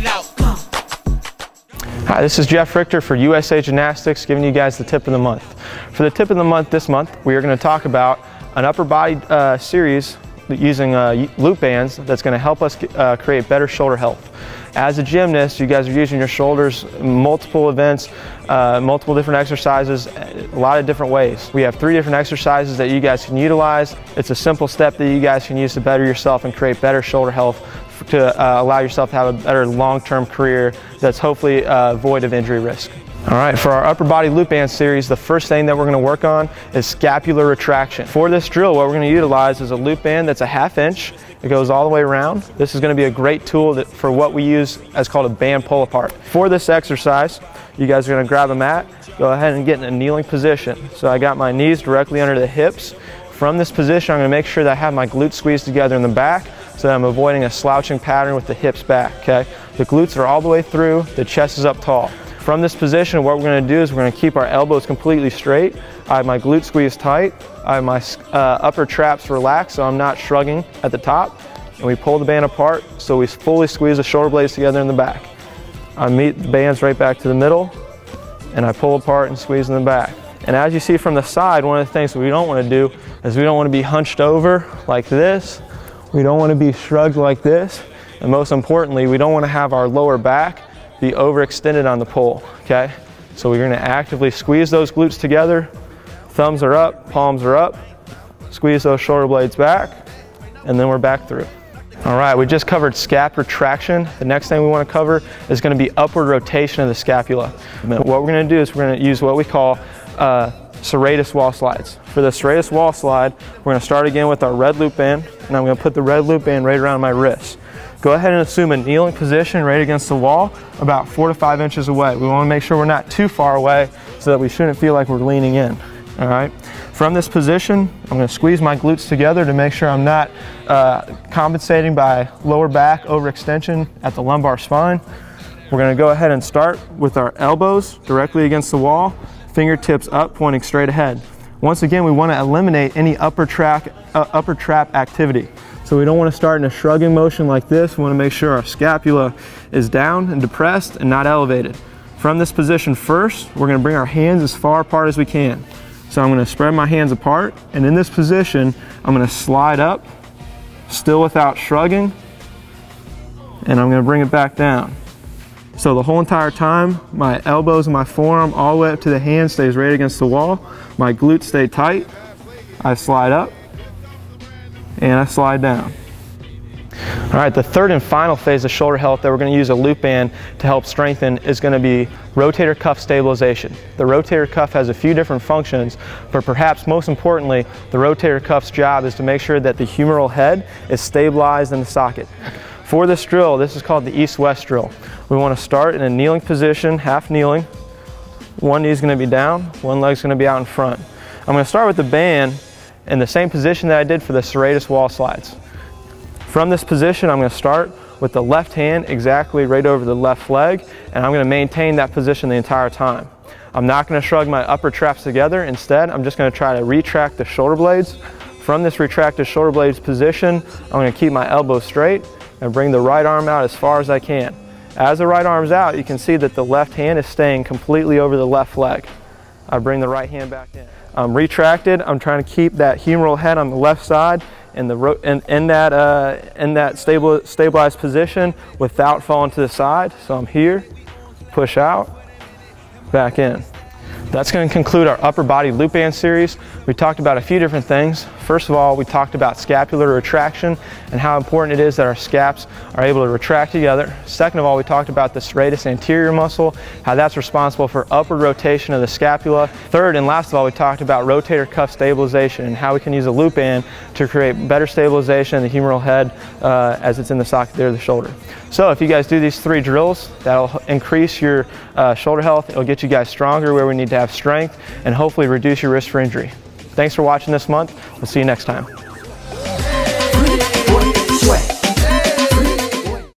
it out. Hi, this is Jeff Richter for USAW Gymnastics, giving you guys the tip of the month. For the tip of the month this month, we are going to talk about an upper body series using loop bands that's going to help us create better shoulder health. As a gymnast, you guys are using your shoulders multiple events, multiple different exercises, a lot of different ways. We have 3 different exercises that you guys can utilize. It's a simple step that you guys can use to better yourself and create better shoulder health to allow yourself to have a better long-term career that's hopefully void of injury risk. All right, for our upper body loop band series, the first thing that we're going to work on is scapular retraction. For this drill, what we're going to utilize is a loop band that's a 1/2 inch. It goes all the way around. This is going to be a great tool for what we use as called a band pull apart. For this exercise, you guys are going to grab a mat, go ahead and get in a kneeling position. So I got my knees directly under the hips. From this position, I'm going to make sure that I have my glutes squeezed together in the back so that I'm avoiding a slouching pattern with the hips back, okay? The glutes are all the way through, the chest is up tall. From this position, what we're going to do is we're going to keep our elbows completely straight. I have my glutes squeezed tight. I have my upper traps relaxed so I'm not shrugging at the top. And we pull the band apart so we fully squeeze the shoulder blades together in the back. I meet the bands right back to the middle and I pull apart and squeeze in the back. And as you see from the side, one of the things that we don't want to do is we don't want to be hunched over like this. We don't want to be shrugged like this. And most importantly, we don't want to have our lower back be overextended on the pull, okay? So we're gonna actively squeeze those glutes together. Thumbs are up, palms are up. Squeeze those shoulder blades back, and then we're back through. All right, we just covered scap retraction. The next thing we wanna cover is gonna be upward rotation of the scapula. What we're gonna do is we're gonna use what we call serratus wall slides. For the serratus wall slide, we're gonna start again with our red loop band, and I'm gonna put the red loop band right around my wrist. Go ahead and assume a kneeling position right against the wall, about 4 to 5 inches away. We want to make sure we're not too far away so that we shouldn't feel like we're leaning in. All right. From this position, I'm going to squeeze my glutes together to make sure I'm not compensating by lower back overextension at the lumbar spine. We're going to go ahead and start with our elbows directly against the wall, fingertips up, pointing straight ahead. Once again, we want to eliminate any upper trap activity. So we don't want to start in a shrugging motion like this. We want to make sure our scapula is down and depressed and not elevated. From this position first, we're going to bring our hands as far apart as we can. So I'm going to spread my hands apart, and in this position, I'm going to slide up, still without shrugging, and I'm going to bring it back down. So the whole entire time, my elbows and my forearm all the way up to the hand stays right against the wall. My glutes stay tight. I slide up, and I slide down. All right, the third and final phase of shoulder health that we're going to use a loop band to help strengthen is going to be rotator cuff stabilization. The rotator cuff has a few different functions, but perhaps most importantly, the rotator cuff's job is to make sure that the humeral head is stabilized in the socket. For this drill, this is called the east-west drill. We want to start in a kneeling position, half kneeling. One knee is going to be down, one leg's going to be out in front. I'm going to start with the band in the same position that I did for the serratus wall slides. From this position, I'm going to start with the left hand exactly right over the left leg, and I'm going to maintain that position the entire time. I'm not going to shrug my upper traps together. Instead, I'm just going to try to retract the shoulder blades. From this retracted shoulder blades position, I'm going to keep my elbows straight and bring the right arm out as far as I can. As the right arm's out, you can see that the left hand is staying completely over the left leg. I bring the right hand back in. I'm retracted. I'm trying to keep that humeral head on the left side in that stabilized position without falling to the side. So I'm here, push out, back in. That's going to conclude our upper body loop band series. We talked about a few different things. First of all, we talked about scapular retraction and how important it is that our scaps are able to retract together. Second of all, we talked about the serratus anterior muscle, how that's responsible for upward rotation of the scapula. Third and last of all, we talked about rotator cuff stabilization and how we can use a loop band to create better stabilization in the humeral head as it's in the socket there of the shoulder. So if you guys do these 3 drills, that'll increase your shoulder health. It'll get you guys stronger where we need to have strength and hopefully reduce your risk for injury. Thanks for watching this month. We'll see you next time.